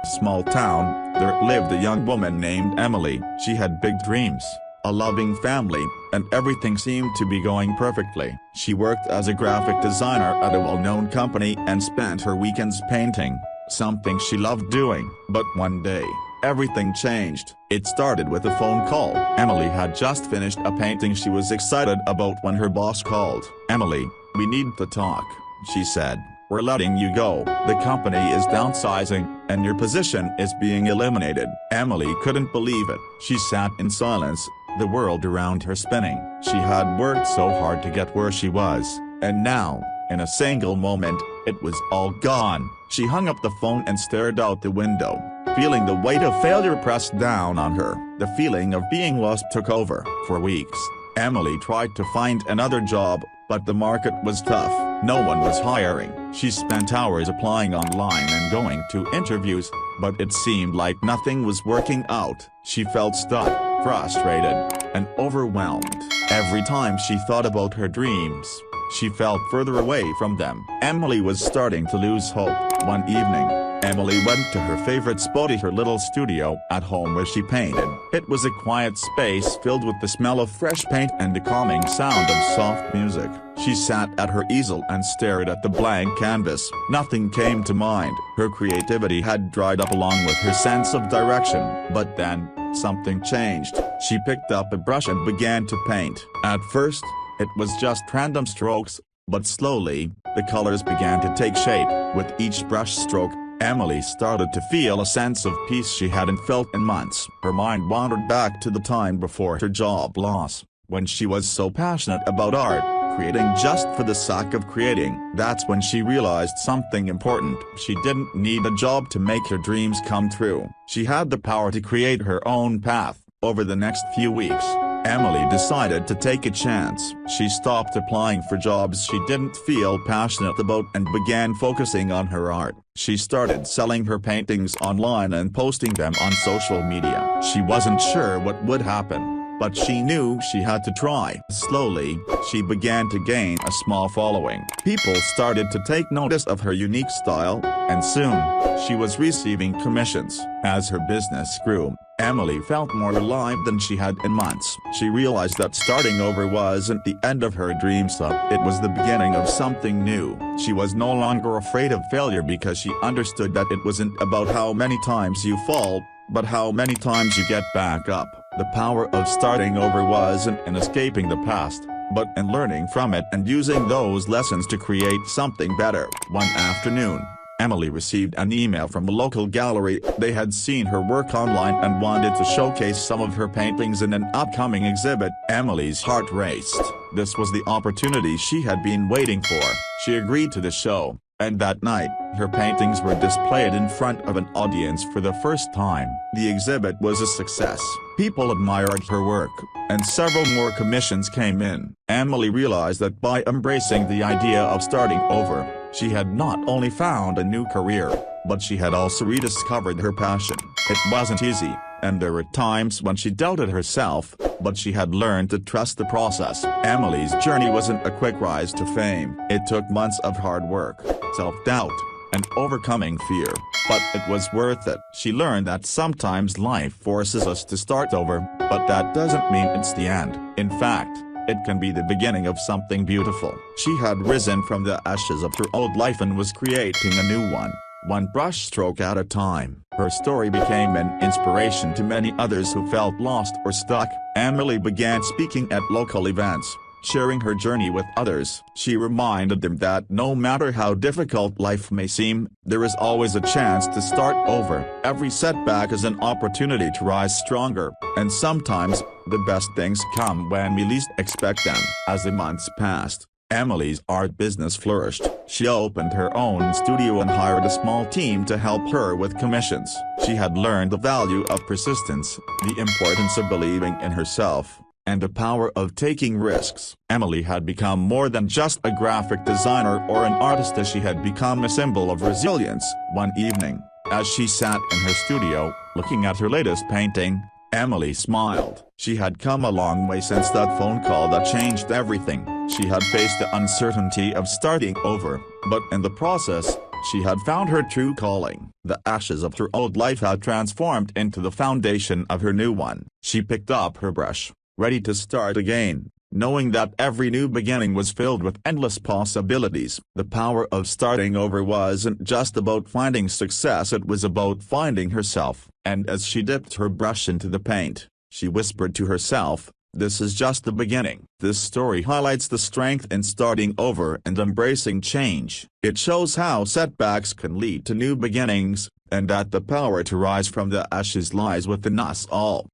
small town, there lived a young woman named Emily. She had big dreams, a loving family, and everything seemed to be going perfectly. She worked as a graphic designer at a well-known company and spent her weekends painting, something she loved doing. But one day, everything changed. It started with a phone call. Emily had just finished a painting she was excited about when her boss called. "Emily, we need to talk," she said. "We're letting you go. The company is downsizing, and your position is being eliminated." Emily couldn't believe it. She sat in silence, the world around her spinning. She had worked so hard to get where she was, and now, in a single moment, it was all gone. She hung up the phone and stared out the window, feeling the weight of failure pressed down on her. The feeling of being lost took over. For weeks, Emily tried to find another job, but the market was tough. No one was hiring. She spent hours applying online and going to interviews, but it seemed like nothing was working out. She felt stuck, frustrated, and overwhelmed. Every time she thought about her dreams, she felt further away from them. Emily was starting to lose hope. One evening, Emily went to her favorite spot, her little studio at home where she painted. It was a quiet space filled with the smell of fresh paint and the calming sound of soft music. She sat at her easel and stared at the blank canvas. Nothing came to mind. Her creativity had dried up along with her sense of direction. But then, something changed. She picked up a brush and began to paint. At first, it was just random strokes, but slowly, the colors began to take shape. With each brush stroke, Emily started to feel a sense of peace she hadn't felt in months. Her mind wandered back to the time before her job loss, when she was so passionate about art, creating just for the sake of creating. That's when she realized something important. She didn't need a job to make her dreams come true. She had the power to create her own path. Over the next few weeks, Emily decided to take a chance. She stopped applying for jobs she didn't feel passionate about and began focusing on her art. She started selling her paintings online and posting them on social media. She wasn't sure what would happen, but she knew she had to try. Slowly, she began to gain a small following. People started to take notice of her unique style, and soon, she was receiving commissions. As her business grew, Emily felt more alive than she had in months. She realized that starting over wasn't the end of her dreams, it was the beginning of something new. She was no longer afraid of failure because she understood that it wasn't about how many times you fall, but how many times you get back up. The power of starting over wasn't in escaping the past, but in learning from it and using those lessons to create something better. One afternoon, Emily received an email from a local gallery. They had seen her work online and wanted to showcase some of her paintings in an upcoming exhibit. Emily's heart raced. This was the opportunity she had been waiting for. She agreed to the show, and that night, her paintings were displayed in front of an audience for the first time. The exhibit was a success. People admired her work, and several more commissions came in. Emily realized that by embracing the idea of starting over, she had not only found a new career, but she had also rediscovered her passion. It wasn't easy, and there were times when she doubted herself, but she had learned to trust the process. Emily's journey wasn't a quick rise to fame. It took months of hard work, self-doubt, and overcoming fear, but it was worth it. She learned that sometimes life forces us to start over, but that doesn't mean it's the end. In fact, it can be the beginning of something beautiful. She had risen from the ashes of her old life and was creating a new one brushstroke at a time. Her story became an inspiration to many others who felt lost or stuck. Emily began speaking at local events, sharing her journey with others. She reminded them that no matter how difficult life may seem, there is always a chance to start over. Every setback is an opportunity to rise stronger, and sometimes, the best things come when we least expect them. As the months passed, Emily's art business flourished. She opened her own studio and hired a small team to help her with commissions. She had learned the value of persistence, the importance of believing in herself, and the power of taking risks. Emily had become more than just a graphic designer or an artist, as she had become a symbol of resilience. One evening, as she sat in her studio, looking at her latest painting, Emily smiled. She had come a long way since that phone call that changed everything. She had faced the uncertainty of starting over, but in the process, She had found her true calling. The ashes of her old life had transformed into the foundation of her new one. She picked up her brush, ready to start again, knowing that every new beginning was filled with endless possibilities. The power of starting over wasn't just about finding success, it was about finding herself. And as she dipped her brush into the paint, she whispered to herself, "This is just the beginning." This story highlights the strength in starting over and embracing change. It shows how setbacks can lead to new beginnings, and that the power to rise from the ashes lies within us all.